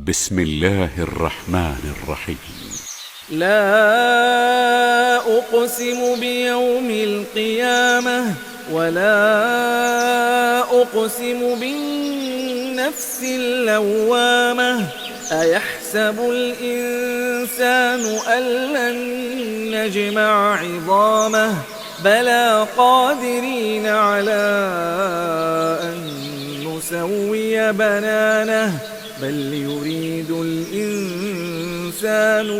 بسم الله الرحمن الرحيم. لا أقسم بيوم القيامة ولا أقسم بالنفس اللوامة. أيحسب الإنسان أن لن نجمع عظامه بلى قادرين على أن نسوي بنانه بل يريد الإنسان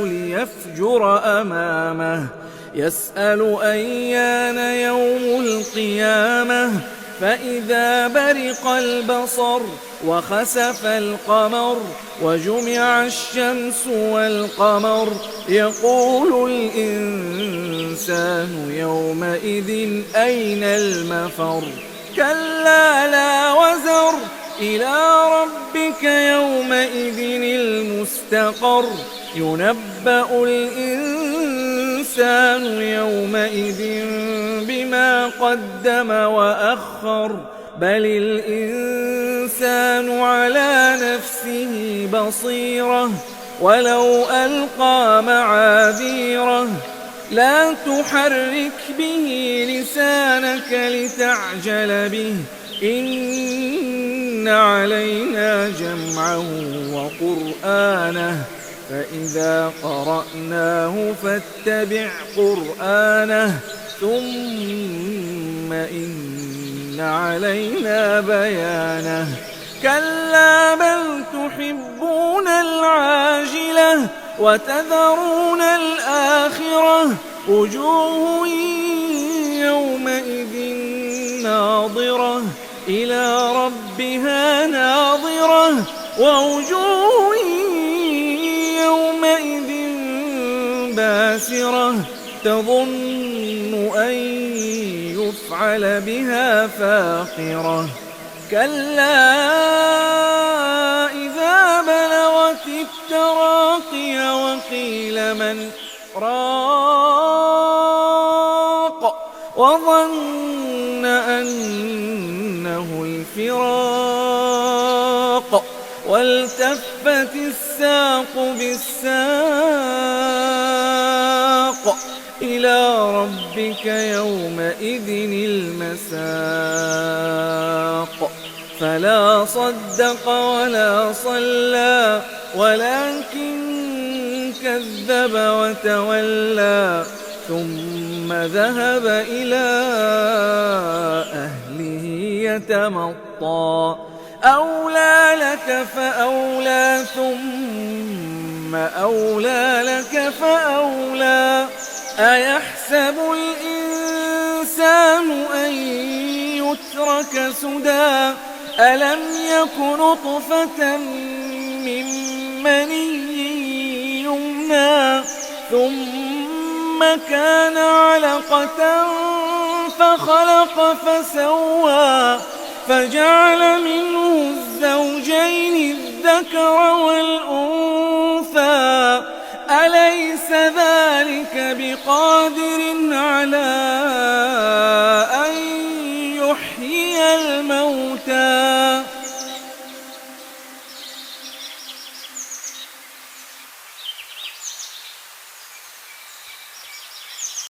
ليفجر أمامه يسأل أيان يوم القيامة فإذا برق البصر وخسف القمر وجمع الشمس والقمر يقول الإنسان يومئذ أين المفر كلا لا وزر إلى ربك يومئذ المستقر ينبأ الإنسان يومئذ بما قدم وأخر بل الإنسان على نفسه بصيرة ولو ألقى معاذيره لا تحرك به لسانك لتعجل به إن علينا جمعه وقرآنه فإذا قرأناه فاتبع قرآنه ثم إن علينا بيانه كلا بل تحبون العاجلة وتذرون الآخرة وجوه يومئذ ناظرة إلى ربها ناظرة ووجوه يومئذ باسرة تظن أن يفعل بها فاقرة كلا إذا بلغت التراقي وقيل من راق وظن أنه الفراق والتفت الساق بالساق إلى ربك يومئذ المساق فلا صدق ولا صلى ولكن كذب وتولى ثم ذهب إلى أهله يتمطى أولى لك فأولى ثم أولى لك فأولى أيحسب الإنسان أن يترك سدى ألم يك نطفة من مني يمنى ثم كان علقة فخلق فسوى فجعل منه الزوجين الذكر والأنثى أليس ذلك بقادر على